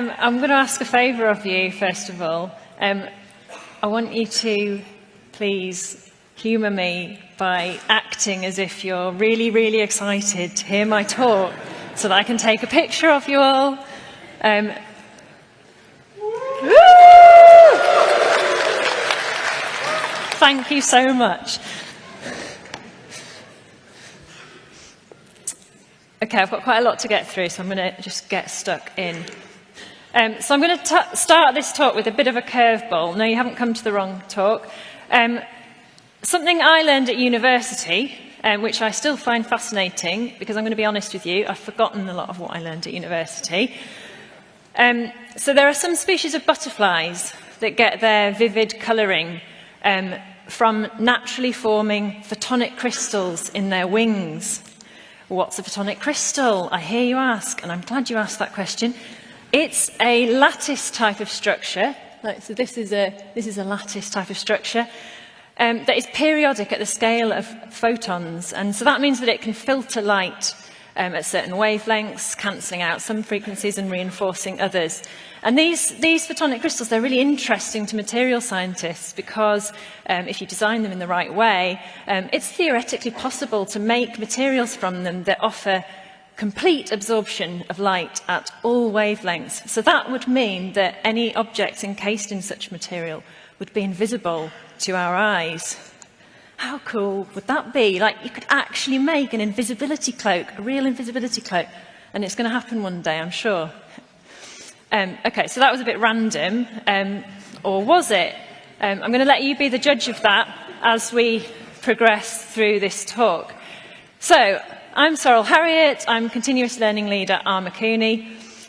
I'm going to ask a favour of you, first of all. I want you to please humour me by acting as if you're really, really excited to hear my talk so that I can take a picture of you all. Thank you so much. Okay, I've got quite a lot to get through, so I'm going to just get stuck in. So I'm going to start this talk with a bit of a curveball. No, you haven't come to the wrong talk. Something I learned at university, which I still find fascinating, because I'm going to be honest with you, I've forgotten a lot of what I learned at university. So there are some species of butterflies that get their vivid colouring from naturally forming photonic crystals in their wings. What's a photonic crystal? I hear you ask, and I'm glad you asked that question. It's a lattice type of structure. So this is a lattice type of structure that is periodic at the scale of photons. And so that means that it can filter light at certain wavelengths, cancelling out some frequencies and reinforcing others. And these photonic crystals, they're really interesting to material scientists because if you design them in the right way, it's theoretically possible to make materials from them that offer complete absorption of light at all wavelengths. So that would mean that any objects encased in such material would be invisible to our eyes. How cool would that be? Like, you could actually make an invisibility cloak, a real invisibility cloak, and it's going to happen one day, I'm sure. Okay, so that was a bit random, or was it? I'm going to let you be the judge of that as we progress through this talk. So, I'm Sorrel Harriet, I'm Continuous Learning Lead at Armakuni.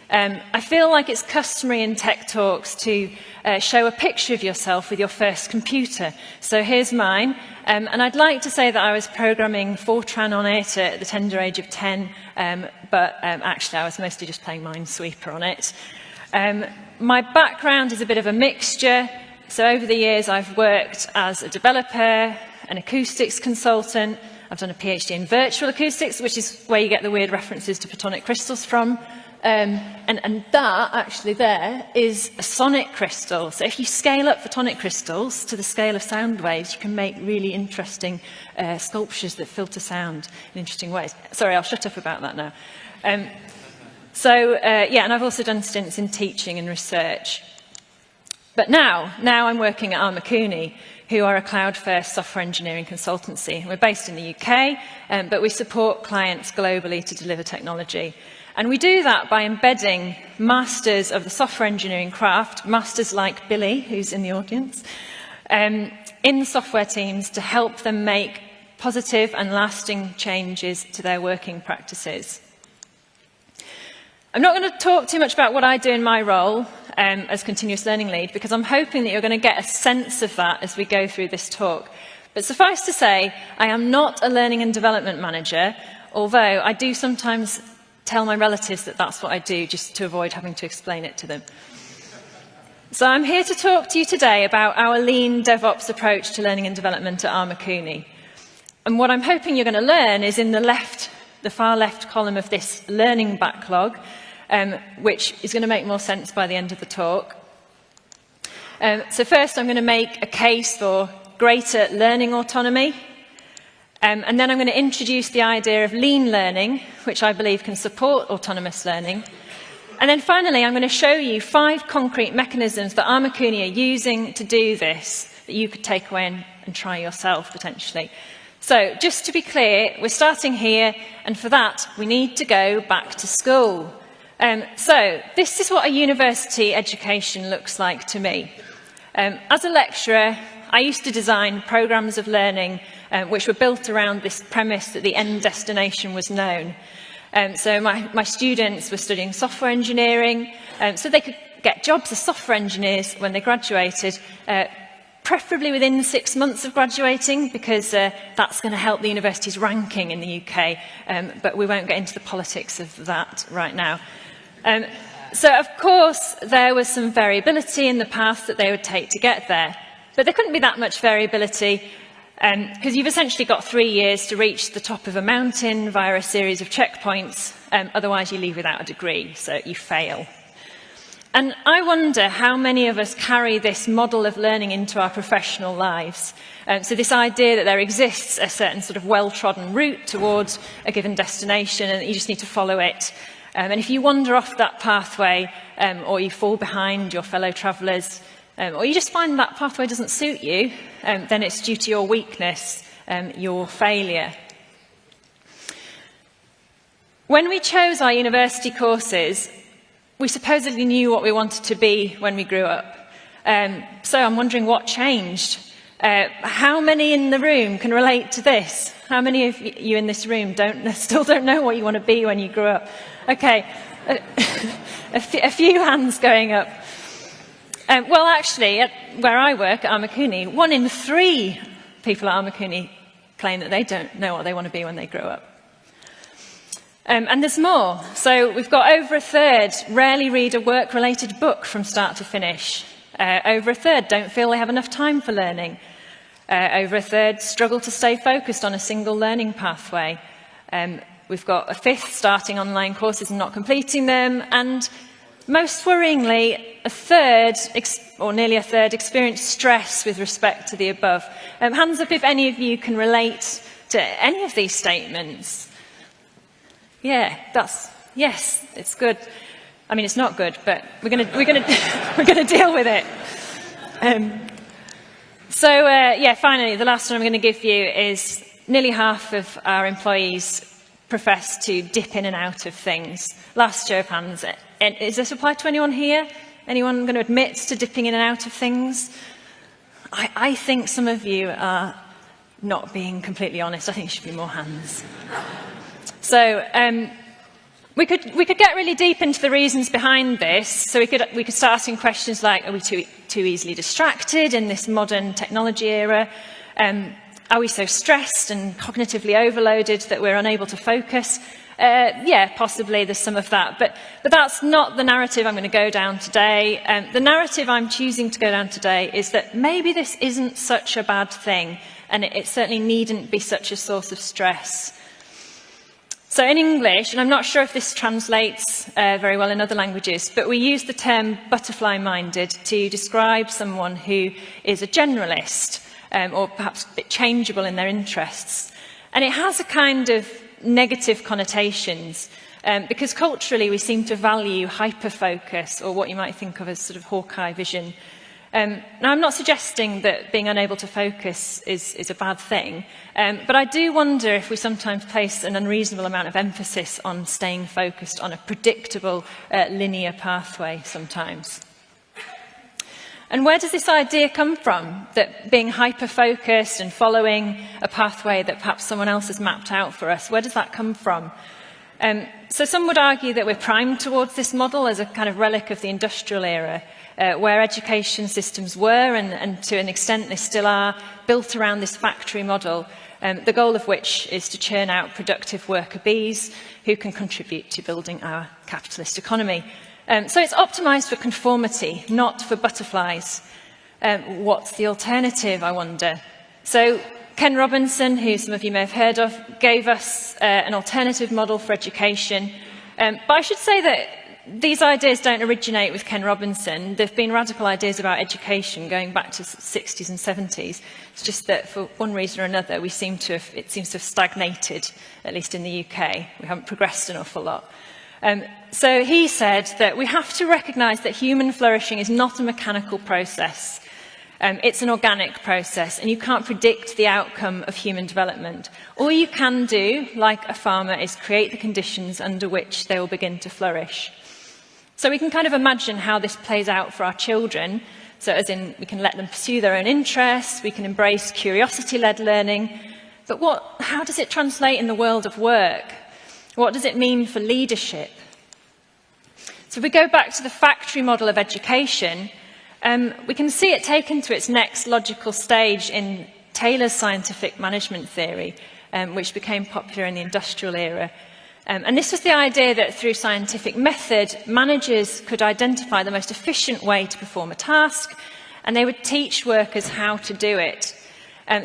I feel like it's customary in tech talks to show a picture of yourself with your first computer. So here's mine, and I'd like to say that I was programming Fortran on it at the tender age of 10, but actually I was mostly just playing Minesweeper on it. My background is a bit of a mixture. So over the years I've worked as a developer, an acoustics consultant. I've done a PhD in virtual acoustics, which is where you get the weird references to photonic crystals from. And that, actually there, is a sonic crystal. So if you scale up photonic crystals to the scale of sound waves, you can make really interesting sculptures that filter sound in interesting ways. Sorry, I'll shut up about that now. Yeah, and I've also done stints in teaching and research. But now I'm working at Armakuni, who are a cloud-first software engineering consultancy. We're based in the UK, but we support clients globally to deliver technology. And we do that by embedding masters of the software engineering craft, masters like Billy, who's in the audience, in the software teams to help them make positive and lasting changes to their working practices. I'm not going to talk too much about what I do in my role as Continuous Learning Lead, because I'm hoping that you're going to get a sense of that as we go through this talk. But suffice to say, I am not a learning and development manager, although I do sometimes tell my relatives that that's what I do, just to avoid having to explain it to them. So I'm here to talk to you today about our lean DevOps approach to learning and development at Armakuni. And what I'm hoping you're going to learn is in the far left column of this learning backlog, which is going to make more sense by the end of the talk. So first I'm going to make a case for greater learning autonomy. And then I'm going to introduce the idea of lean learning, which I believe can support autonomous learning. And then finally, I'm going to show you 5 concrete mechanisms that Armakuni are using to do this, that you could take away and try yourself, potentially. So, just to be clear, we're starting here, and for that, we need to go back to school. So, this is what a university education looks like to me. As a lecturer, I used to design programs of learning which were built around this premise that the end destination was known. So my students were studying software engineering, so they could get jobs as software engineers when they graduated, preferably within 6 months of graduating, because that's going to help the university's ranking in the UK, but we won't get into the politics of that right now. So, of course, there was some variability in the path that they would take to get there. But there couldn't be that much variability because you've essentially got 3 years to reach the top of a mountain via a series of checkpoints. Otherwise, you leave without a degree, so you fail. And I wonder how many of us carry this model of learning into our professional lives. So this idea that there exists a certain sort of well-trodden route towards a given destination and that you just need to follow it. And if you wander off that pathway, or you fall behind your fellow travellers, or you just find that pathway doesn't suit you, then it's due to your weakness, your failure. When we chose our university courses, we supposedly knew what we wanted to be when we grew up. So I'm wondering what changed. How many in the room can relate to this? How many of you in this room still don't know what you want to be when you grew up? Okay, a few hands going up. Well, actually, where I work at Armakuni, 1 in 3 people at Armakuni claim that they don't know what they want to be when they grow up. And there's more. So we've got over a third rarely read a work-related book from start to finish. Over a third don't feel they have enough time for learning. Over a third struggle to stay focused on a single learning pathway. We've got a fifth starting online courses and not completing them. And most worryingly, a third, or nearly a third, experience stress with respect to the above. Hands up if any of you can relate to any of these statements. Yeah, yes, it's good. I mean, it's not good, but we're gonna deal with it. Yeah, finally, the last one I'm going to give you is nearly half of our employees profess to dip in and out of things. Last show of hands. Is this apply to anyone here? Anyone going to admit to dipping in and out of things? I think some of you are not being completely honest. I think there should be more hands. So we could get really deep into the reasons behind this. So we could start asking questions like, are we too easily distracted in this modern technology era? Are we so stressed and cognitively overloaded that we're unable to focus? Yeah, possibly there's some of that. But that's not the narrative I'm going to go down today. The narrative I'm choosing to go down today is that maybe this isn't such a bad thing, and it certainly needn't be such a source of stress. So in English, and I'm not sure if this translates very well in other languages, but we use the term butterfly-minded to describe someone who is a generalist, or perhaps a bit changeable in their interests. And it has a kind of negative connotations, because culturally we seem to value hyper-focus, or what you might think of as sort of Hawkeye vision. Now, I'm not suggesting that being unable to focus is a bad thing, but I do wonder if we sometimes place an unreasonable amount of emphasis on staying focused on a predictable, linear pathway sometimes. And where does this idea come from, that being hyper-focused and following a pathway that perhaps someone else has mapped out for us, where does that come from? So some would argue that we're primed towards this model as a kind of relic of the industrial era, where education systems were, and to an extent they still are, built around this factory model, the goal of which is to churn out productive worker bees who can contribute to building our capitalist economy. So it's optimised for conformity, not for butterflies. What's the alternative, I wonder? So Ken Robinson, who some of you may have heard of, gave us an alternative model for education. But I should say that these ideas don't originate with Ken Robinson. There have been radical ideas about education going back to the 60s and 70s. It's just that for one reason or another, it seems to have stagnated, at least in the UK. We haven't progressed an awful lot. So he said that we have to recognise that human flourishing is not a mechanical process. It's an organic process, and you can't predict the outcome of human development. All you can do, like a farmer, is create the conditions under which they will begin to flourish. So we can kind of imagine how this plays out for our children. So as in, we can let them pursue their own interests, we can embrace curiosity-led learning. But how does it translate in the world of work? What does it mean for leadership? So if we go back to the factory model of education, we can see it taken to its next logical stage in Taylor's scientific management theory, which became popular in the industrial era. And this was the idea that through scientific method, managers could identify the most efficient way to perform a task, and they would teach workers how to do it.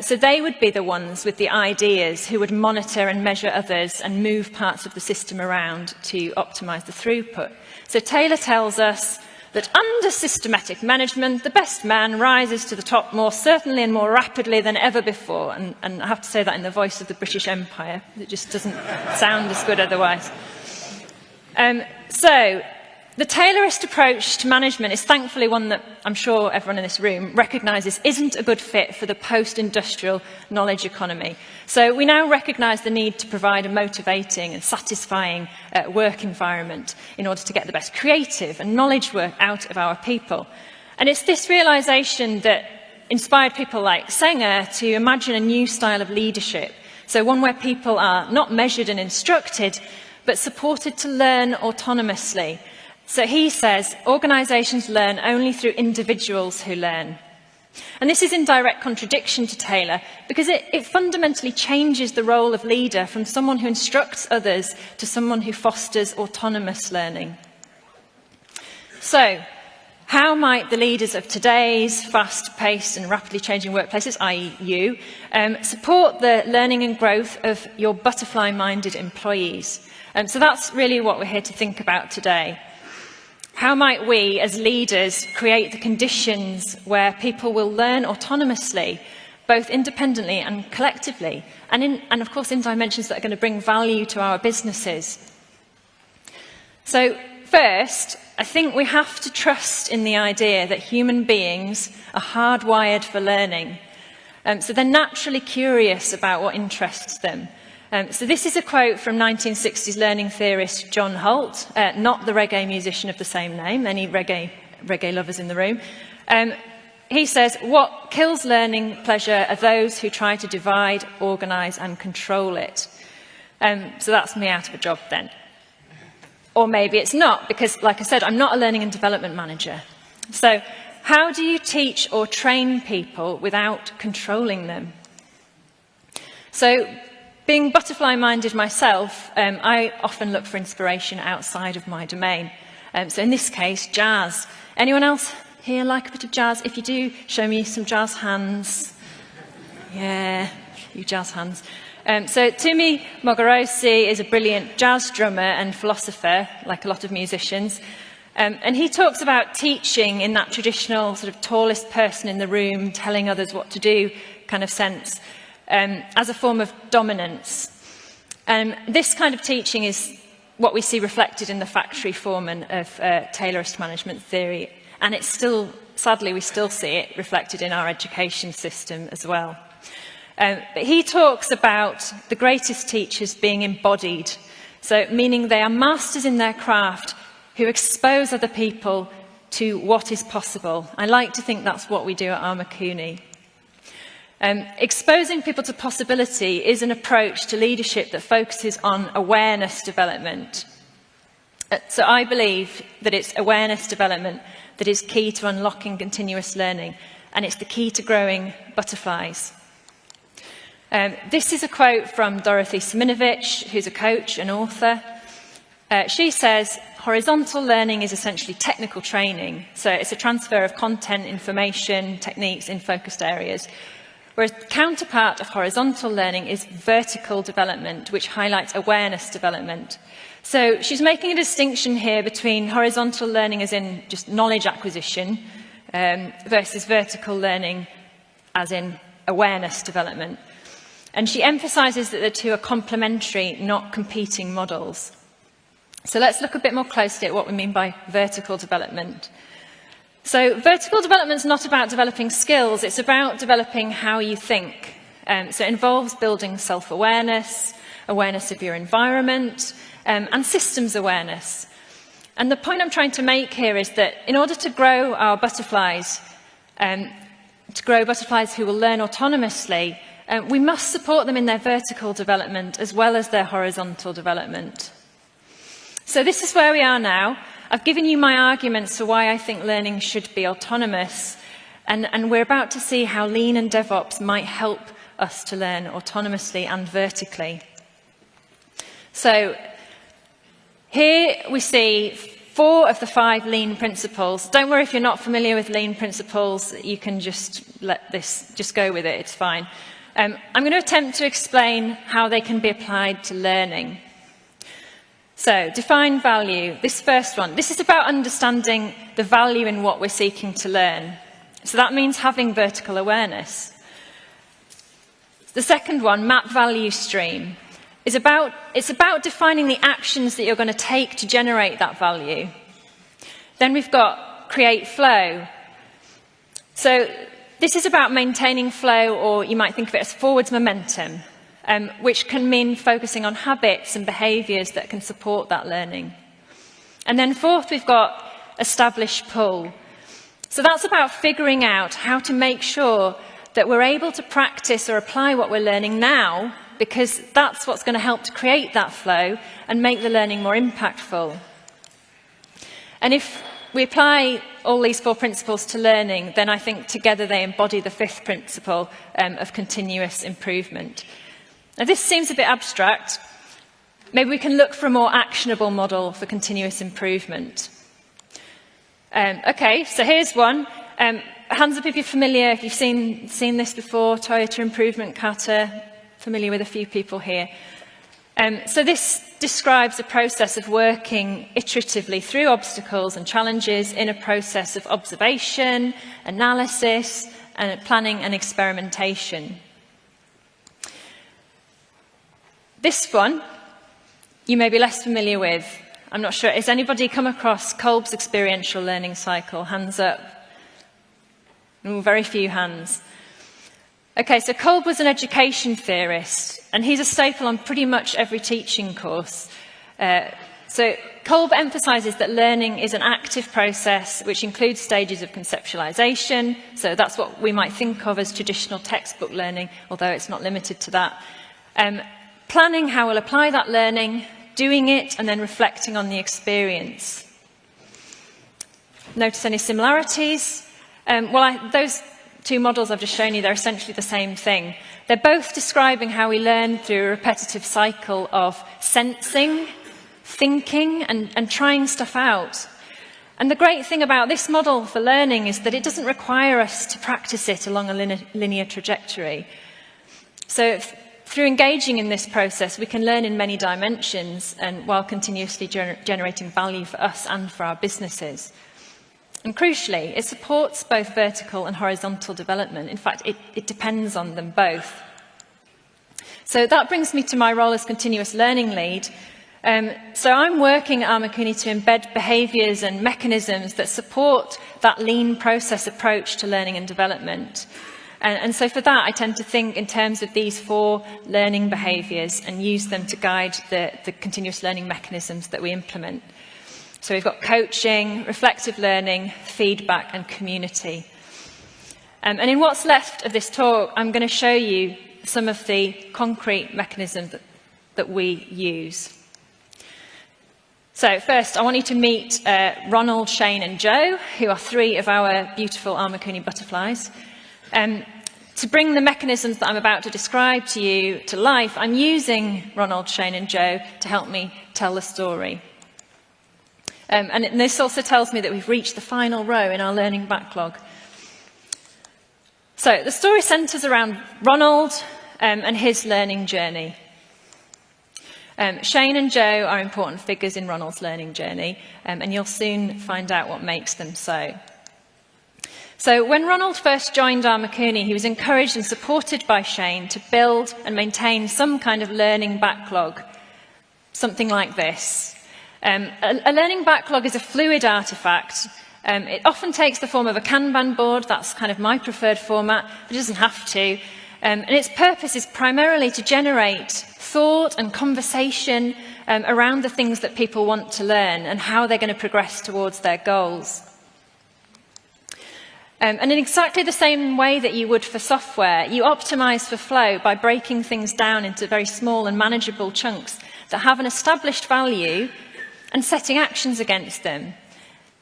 So they would be the ones with the ideas who would monitor and measure others and move parts of the system around to optimise the throughput. So Taylor tells us that under systematic management, the best man rises to the top more certainly and more rapidly than ever before. And I have to say that in the voice of the British Empire. It just doesn't sound as good otherwise. So, the Taylorist approach to management is thankfully one that I'm sure everyone in this room recognises isn't a good fit for the post-industrial knowledge economy. So we now recognise the need to provide a motivating and satisfying work environment in order to get the best creative and knowledge work out of our people. And it's this realisation that inspired people like Sanger to imagine a new style of leadership. So one where people are not measured and instructed, but supported to learn autonomously. So he says, organisations learn only through individuals who learn. And this is in direct contradiction to Taylor, because it fundamentally changes the role of leader from someone who instructs others to someone who fosters autonomous learning. So, how might the leaders of today's fast-paced and rapidly changing workplaces, i.e. you, support the learning and growth of your butterfly-minded employees? So that's really what we're here to think about today. How might we, as leaders, create the conditions where people will learn autonomously, both independently and collectively, and of course in dimensions that are going to bring value to our businesses? So first, I think we have to trust in the idea that human beings are hardwired for learning. So they're naturally curious about what interests them. So this is a quote from 1960s learning theorist John Holt, not the reggae musician of the same name, any reggae lovers in the room. He says, what kills learning pleasure are those who try to divide, organise and control it. So that's me out of a job then. Or maybe it's not, because like I said, I'm not a learning and development manager. So how do you teach or train people without controlling them? So being butterfly-minded myself, I often look for inspiration outside of my domain. So in this case, jazz. Anyone else here like a bit of jazz? If you do, show me some jazz hands. Yeah, you jazz hands. So Tumi Mogorosi is a brilliant jazz drummer and philosopher, like a lot of musicians. And he talks about teaching in that traditional sort of tallest person in the room, telling others what to do kind of sense. As a form of dominance. This kind of teaching is what we see reflected in the factory foreman of Taylorist management theory, and it's still, sadly, we still see it reflected in our education system as well. But he talks about the greatest teachers being embodied, so meaning they are masters in their craft who expose other people to what is possible. I like to think that's what we do at Armakuni. Exposing people to possibility is an approach to leadership that focuses on awareness development. So I believe that it's awareness development that is key to unlocking continuous learning, and it's the key to growing butterflies. This is a quote from Dorothy Siminovich, who's a coach and author. She says, horizontal learning is essentially technical training, so it's a transfer of content, information, techniques in focused areas. Whereas the counterpart of horizontal learning is vertical development, which highlights awareness development. So she's making a distinction here between horizontal learning as in just knowledge acquisition versus vertical learning as in awareness development. And she emphasises that the two are complementary, not competing models. So let's look a bit more closely at what we mean by vertical development. So vertical development is not about developing skills, it's about developing how you think. So it involves building self-awareness, awareness of your environment, and systems awareness. And the point I'm trying to make here is that in order to grow our butterflies, who will learn autonomously, we must support them in their vertical development as well as their horizontal development. So this is where we are now. I've given you my arguments for why I think learning should be autonomous, and we're about to see how Lean and DevOps might help us to learn autonomously and vertically. So here we see 4 of the 5 Lean principles. Don't worry if you're not familiar with Lean principles, you can just let this, just go with it, it's fine. I'm going to attempt to explain how they can be applied to learning. So, define value. This first one, this is about understanding the value in what we're seeking to learn. So that means having vertical awareness. The second one, map value stream, it's about defining the actions that you're going to take to generate that value. Then we've got create flow. So this is about maintaining flow, or you might think of it as forwards momentum, which can mean focusing on habits and behaviours that can support that learning. And then fourth, we've got establish pull. So that's about figuring out how to make sure that we're able to practice or apply what we're learning now, because that's what's going to help to create that flow and make the learning more impactful. And if we apply all these four principles to learning, then I think together they embody the fifth principle of continuous improvement. Now, this seems a bit abstract. Maybe we can look for a more actionable model for continuous improvement. Okay, so here's one. Hands up if you're familiar, if you've seen this before, Toyota Improvement Kata, familiar with a few people here. So this describes a process of working iteratively through obstacles and challenges in a process of observation, analysis, and planning and experimentation. This one, you may be less familiar with. I'm not sure. Has anybody come across Kolb's experiential learning cycle? Hands up. Ooh, very few hands. Okay, so Kolb was an education theorist, and he's a staple on pretty much every teaching course. So Kolb emphasises that learning is an active process which includes stages of conceptualisation. So that's what we might think of as traditional textbook learning, although it's not limited to that. Planning how we'll apply that learning, doing it, and then reflecting on the experience. Notice any similarities? Those two models I've just shown you, they're essentially the same thing. They're both describing how we learn through a repetitive cycle of sensing, thinking, and trying stuff out. And the great thing about this model for learning is that it doesn't require us to practice it along a linear trajectory. So through engaging in this process, we can learn in many dimensions, and while continuously generating value for us and for our businesses. And crucially, it supports both vertical and horizontal development. In fact, it depends on them both. So that brings me to my role as continuous learning lead. So I'm working at Armakuni to embed behaviours and mechanisms that support that lean process approach to learning and development. And so for that, I tend to think in terms of these four learning behaviours and use them to guide the continuous learning mechanisms that we implement. So we've got coaching, reflective learning, feedback, and community. And in what's left of this talk, I'm going to show you some of the concrete mechanisms that we use. So first, I want you to meet Ronald, Shane, and Joe, who are three of our beautiful Armakuni butterflies. To bring the mechanisms that I'm about to describe to you to life, I'm using Ronald, Shane, and Joe to help me tell the story. And this also tells me that we've reached the final row in our learning backlog. So the story centres around Ronald and his learning journey. Shane and Joe are important figures in Ronald's learning journey, and you'll soon find out what makes them so. So when Ronald first joined Armakuni, he was encouraged and supported by Shane to build and maintain some kind of learning backlog, something like this. A learning backlog is a fluid artifact. It often takes the form of a Kanban board. That's kind of my preferred format, but it doesn't have to. And its purpose is primarily to generate thought and conversation around the things that people want to learn and how they're going to progress towards their goals. And in exactly the same way that you would for software, you optimize for flow by breaking things down into very small and manageable chunks that have an established value and setting actions against them.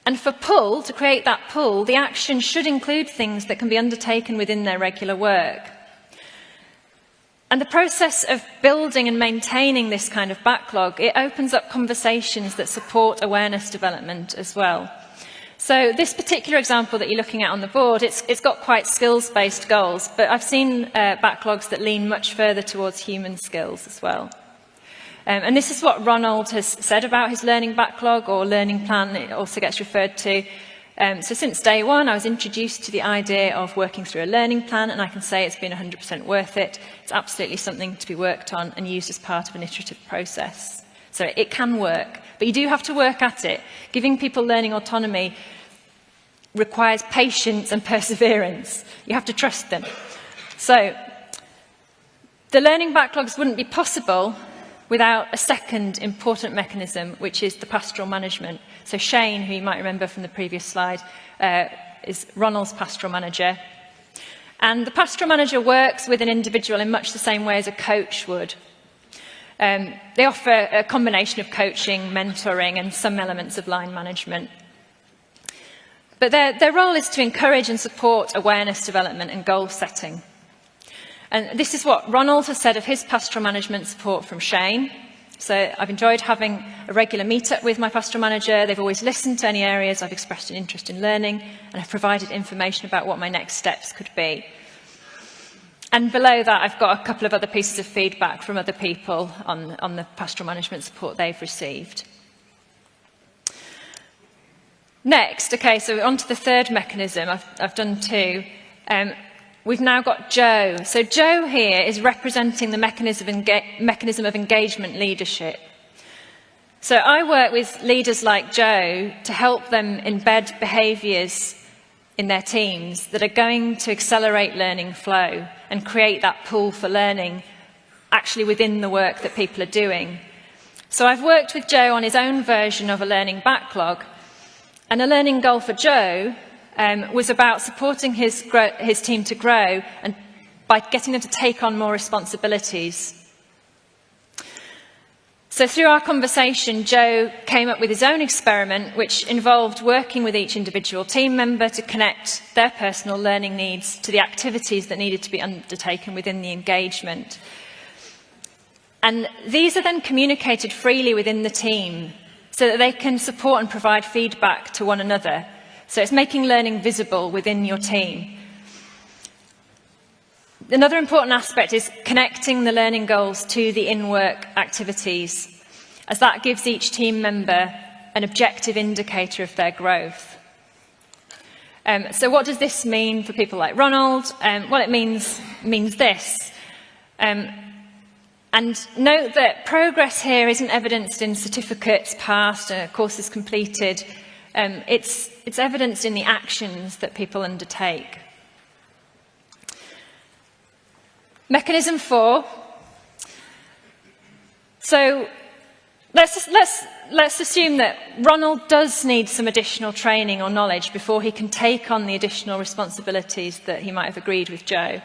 And for pull, to create that pull, the action should include things that can be undertaken within their regular work. And the process of building and maintaining this kind of backlog, it opens up conversations that support awareness development as well. So this particular example that you're looking at on the board, it's got quite skills-based goals, but I've seen backlogs that lean much further towards human skills as well. And this is what Ronald has said about his learning backlog, or learning plan, it also gets referred to. So since day one, I was introduced to the idea of working through a learning plan, and I can say it's been 100% worth it. It's absolutely something to be worked on and used as part of an iterative process. So it can work, but you do have to work at it. Giving people learning autonomy requires patience and perseverance. You have to trust them. So the learning backlogs wouldn't be possible without a second important mechanism, which is the pastoral management. So Shane, who you might remember from the previous slide, is Ronald's pastoral manager. And the pastoral manager works with an individual in much the same way as a coach would. They offer a combination of coaching, mentoring, and some elements of line management. But their role is to encourage and support awareness development and goal setting. And this is what Ronald has said of his pastoral management support from Shane. So I've enjoyed having a regular meet-up with my pastoral manager. They've always listened to any areas I've expressed an interest in learning, and have provided information about what my next steps could be. And below that, I've got a couple of other pieces of feedback from other people on the pastoral management support they've received. Next, okay, so on to the third mechanism. I've done two. We've now got Joe. So Joe here is representing the mechanism of engagement leadership. So I work with leaders like Joe to help them embed behaviours in their teams that are going to accelerate learning flow and create that pool for learning actually within the work that people are doing. So I've worked with Joe on his own version of a learning backlog, and a learning goal for Joe was about supporting his team to grow and by getting them to take on more responsibilities. So through our conversation, Joe came up with his own experiment, which involved working with each individual team member to connect their personal learning needs to the activities that needed to be undertaken within the engagement. And these are then communicated freely within the team so that they can support and provide feedback to one another. So it's making learning visible within your team. Another important aspect is connecting the learning goals to the in-work activities, as that gives each team member an objective indicator of their growth. So what does this mean for people like Ronald? Well, it means this. And note that progress here isn't evidenced in certificates passed, courses completed. It's evidenced in the actions that people undertake. Mechanism 4. So let's assume that Ronald does need some additional training or knowledge before he can take on the additional responsibilities that he might have agreed with Joe.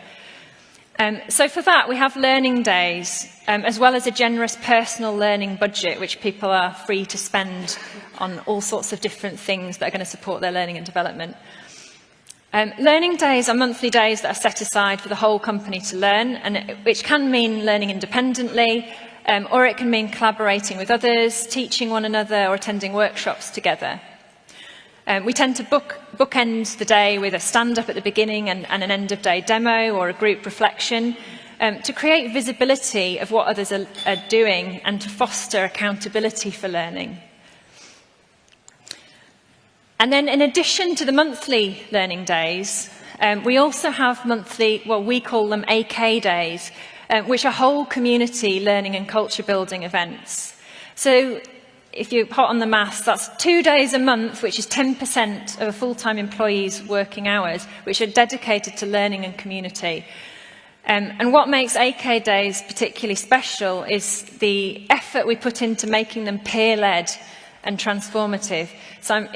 So for that, we have learning days, as well as a generous personal learning budget, which people are free to spend on all sorts of different things that are going to support their learning and development. Learning days are monthly days that are set aside for the whole company to learn, which can mean learning independently, or it can mean collaborating with others, teaching one another, or attending workshops together. We tend to bookend the day with a stand-up at the beginning and an end-of-day demo or a group reflection to create visibility of what others are doing and to foster accountability for learning. And then in addition to the monthly learning days, we also have monthly, well, we call them AK days, which are whole community learning and culture building events. So if you're hot on the maths, that's 2 days a month, which is 10% of a full-time employee's working hours, which are dedicated to learning and community. And what makes AK days particularly special is the effort we put into making them peer-led and transformative. So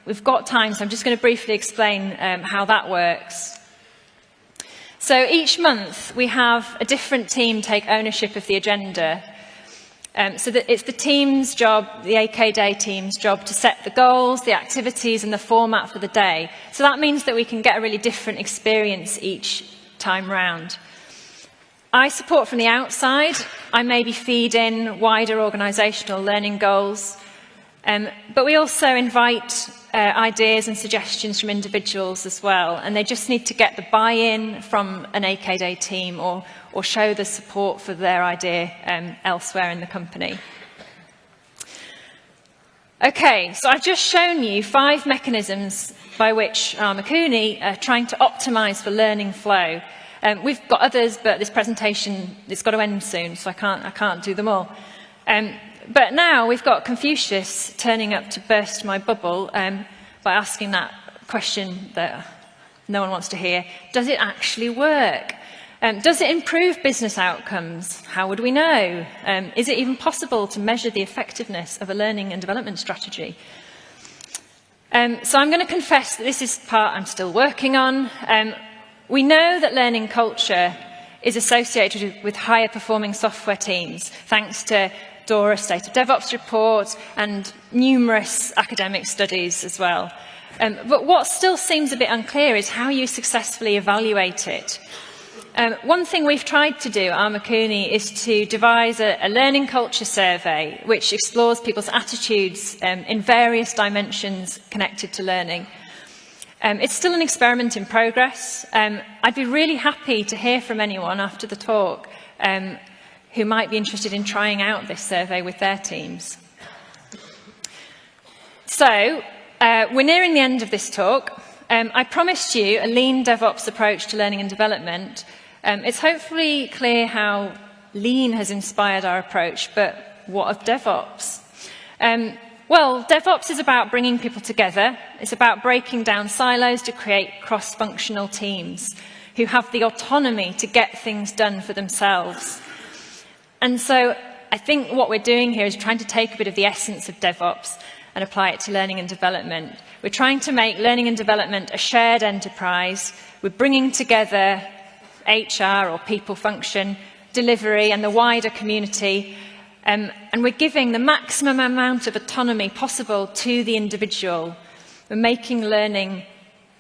we've got time, so I'm just going to briefly explain how that works. So each month, we have a different team take ownership of the agenda. So that it's the team's job, the AK Day team's job, to set the goals, the activities, and the format for the day. So that means that we can get a really different experience each time round. I support from the outside. I maybe feed in wider organisational learning goals. But we also invite ideas and suggestions from individuals as well. And they just need to get the buy-in from an AK Day team or show the support for their idea elsewhere in the company. Okay, so I've just shown you 5 mechanisms by which Makuni are trying to optimise for learning flow. We've got others, but this presentation, it's got to end soon, so I can't do them all. But now we've got Confucius turning up to burst my bubble by asking that question that no one wants to hear. Does it actually work? Does it improve business outcomes? How would we know? Is it even possible to measure the effectiveness of a learning and development strategy? So I'm going to confess that this is part I'm still working on. We know that learning culture is associated with higher performing software teams, thanks to DORA State of DevOps report and numerous academic studies as well. But what still seems a bit unclear is how you successfully evaluate it. One thing we've tried to do at Makuni is to devise a learning culture survey which explores people's attitudes in various dimensions connected to learning. It's still an experiment in progress. I'd be really happy to hear from anyone after the talk who might be interested in trying out this survey with their teams. So, we're nearing the end of this talk. I promised you a lean DevOps approach to learning and development. It's hopefully clear how lean has inspired our approach, but what of DevOps? Well, DevOps is about bringing people together. It's about breaking down silos to create cross-functional teams who have the autonomy to get things done for themselves. And so I think what we're doing here is trying to take a bit of the essence of DevOps and apply it to learning and development. We're trying to make learning and development a shared enterprise. We're bringing together HR or people function, delivery and the wider community, and we're giving the maximum amount of autonomy possible to the individual. We're making learning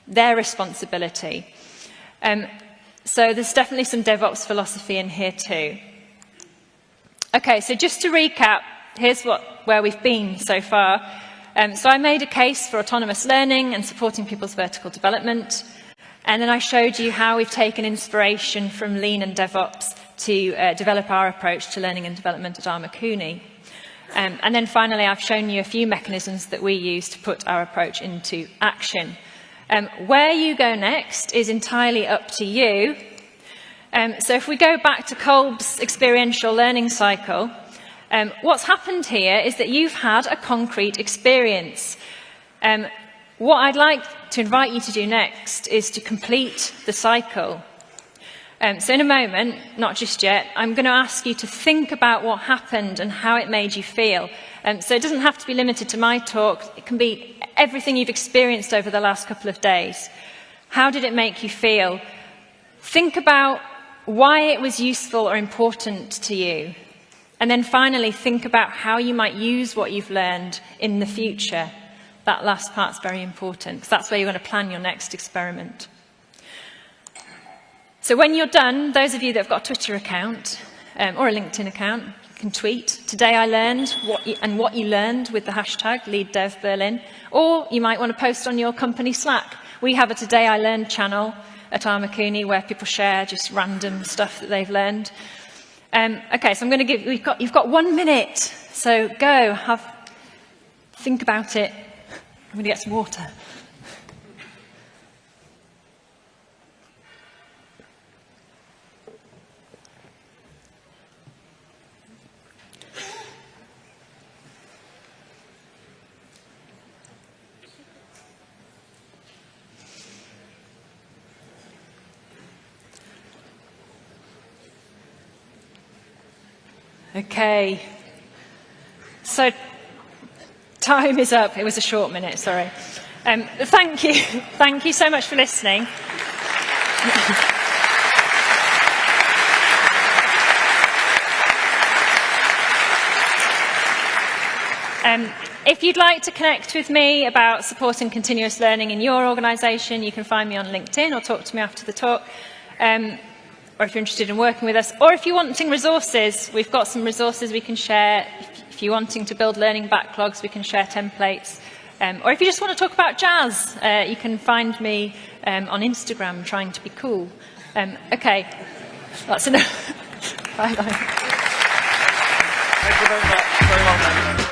their responsibility. So there's definitely some DevOps philosophy in here too. Okay, so just to recap, here's where we've been so far. So I made a case for autonomous learning and supporting people's vertical development. And then I showed you how we've taken inspiration from Lean and DevOps to develop our approach to learning and development at Makuni. And then finally, I've shown you a few mechanisms that we use to put our approach into action. Where you go next is entirely up to you. So if we go back to Kolb's experiential learning cycle, what's happened here is that you've had a concrete experience. What I'd like to invite you to do next is to complete the cycle. So in a moment, not just yet, I'm going to ask you to think about what happened and how it made you feel. So it doesn't have to be limited to my talk. It can be everything you've experienced over the last couple of days. How did it make you feel? Think about why it was useful or important to you. And then finally, think about how you might use what you've learned in the future. That last part's very important, because that's where you're going to plan your next experiment. So when you're done, those of you that have got a Twitter account or a LinkedIn account can tweet, "Today I learned," what you learned with the hashtag LeadDev Berlin. Or you might want to post on your company Slack. We have a Today I Learned channel at Makuni where people share just random stuff that they've learned. Okay, so I'm going to you've got 1 minute. So go, think about it. I'm going to get some water. Okay. So time is up. It was a short minute, sorry. Thank you. Thank you so much for listening. If you'd like to connect with me about supporting continuous learning in your organisation, you can find me on LinkedIn or talk to me after the talk. Or if you're interested in working with us, or if you're wanting resources, we've got some resources we can share. If you're wanting to build learning backlogs, we can share templates. Or if you just want to talk about jazz, you can find me on Instagram trying to be cool. Okay, that's enough. Bye-bye. Thank you very much. Very well done.